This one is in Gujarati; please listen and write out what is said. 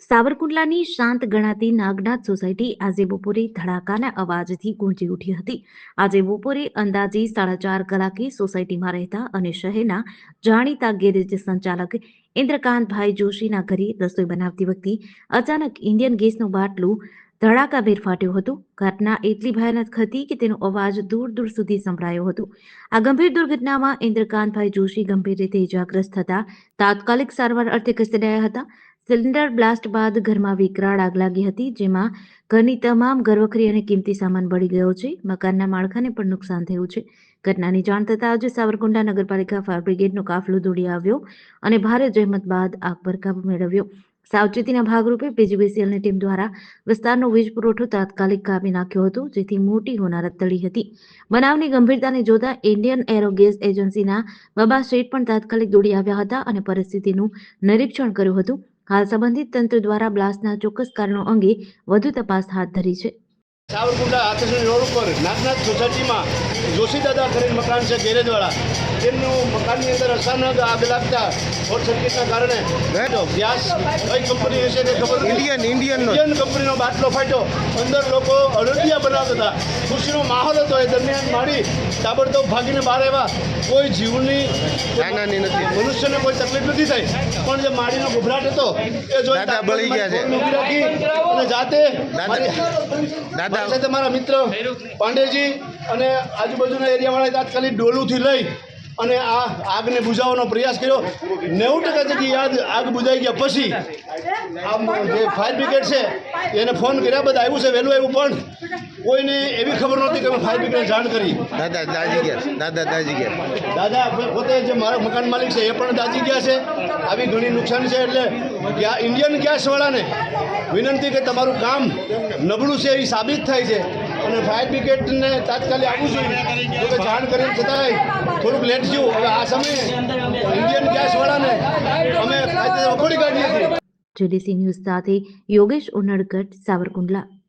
સાવરકુંડલાની શાંત ગણાતી નાગનાથ સોસાયટી આજે બપોરે ધડાકાના અવાજથી ગુંજી ઉઠી હતી। આજે બપોરે અંદાજે 4:30 કલાકે સોસાયટીમાં રહેતા અને શહેરના જાણીતા ગેરેજ સંચાલક ઇન્દ્રકાંતભાઈ જોશીના ઘરે રસોઈ બનાવતી વખતે અચાનક ઇન્ડિયન ગેસનું બાટલું ધડાકાભેર ફાટ્યું હતું। ઘટના એટલી ભયાનક હતી કે તેનો અવાજ દૂર દૂર સુધી સંભળાયો હતો। આ ગંભીર દુર્ઘટનામાં ઇન્દ્રકાંતભાઈ જોશી ગંભીર રીતે ઇજાગ્રસ્ત થતા તાત્કાલિક સારવાર અર્થે ખસેડાયા હતા। સિલિન્ડર બ્લાસ્ટ બાદ ઘરમાં વિકરાળ આગ લાગી હતી, જેમાં ઘરની તમામ ઘરવખરી અને કિંમતી સામાન બળી ગયો છે। મકાનના માળખાને પણ નુકસાન થયું છે। ઘટનાની જાણ થતાં જ સાવરકુંડલા નગરપાલિકા ફાયર બ્રિગેડનો કાફલો દોડી આવ્યો અને ભારે જહેમત બાદ આગ પર કાબુ મેળવ્યો। સાવચેતીના ભાગરૂપે પીજીવીસીએલની ટીમ દ્વારા વિસ્તારનો વીજ પુરવઠો તાત્કાલિક કાપી નાખ્યો હતો, જેથી મોટી હોનારત ટળી હતી। બનાવની ગંભીરતાને જોતા ઇન્ડિયન એરો ગેસ એજન્સીના બાબા શેઠ પણ તાત્કાલિક દોડી આવ્યા હતા અને પરિસ્થિતિનું નિરીક્ષણ કર્યું હતું। હાલ સંબંધિત તંત્ર દ્વારા બ્લાસ્ટના ચોક્કસ કારણો અંગે વધુ તપાસ હાથ ધરી છે। સાવરકુંડલા આતશબાજી રોડ ઉપર નાગનાથ સોસાયટીમાં જોશી દાદા કરીને મકાન છે ગેરેજવાળા, તેમનું મકાનની અંદર અચાનક આગ લાગતા શોર્ટ સર્કિટના કારણે ગેસ કઈ કંપની હશે તે ખબર ઇન્ડિયન કંપનીનો બાટલો ફાટ્યો। અંદર લોકો અડદિયા બનાવતા હતા, ખુશીનો માહોલ હતો। એ દરમિયાન મારી તાબડતોબ ભાગીને બહાર આવ્યા। કોઈ જીવની મનુષ્યને કોઈ તકલીફ નથી થઈ, પણ જે માડીનો ગભરાટ હતો એ જોઈ બળી ગયા છે અને જાતે મારી સાથે મારા મિત્ર પાંડેજી અને આજુબાજુના એરિયાવાળાએ તાત્કાલિક ડોલુથી લઈ અને આ આગને બુઝાવવાનો પ્રયાસ કર્યો। 90% જેટલી આગ બુઝાઈ ગયા પછી જે ફાયર બ્રિગેડ છે એને ફોન કર્યા, બધા આવ્યું છે, વહેલું આવ્યું, પણ કોઈને એવી ખબર નહોતી કે મેં ફાયર બ્રિગેડને જાણ કરી। દાદા પોતે જે મારા મકાન માલિક છે એ પણ દાજી ગયા છે। આવી ઘણી નુકસાન છે, એટલે ઇન્ડિયન ગેસવાળાને વિનંતી કે તમારું કામ નબળું છે એ સાબિત થાય છે અને ફાયર બ્રિગેડને તાત્કાલિક આવવું જોઈએ। તો જાણ કરીને છતાંય થોડુંક લેટ થયું। હવે આ સમયે ઇન્ડિયન ગેસવાળાને અમે કાયદેસર વખોડી કાઢીએ છીએ। જેડીસી ન્યૂઝ સાથે યોગેશ ઉનડકટ, સાવરકુંડલા।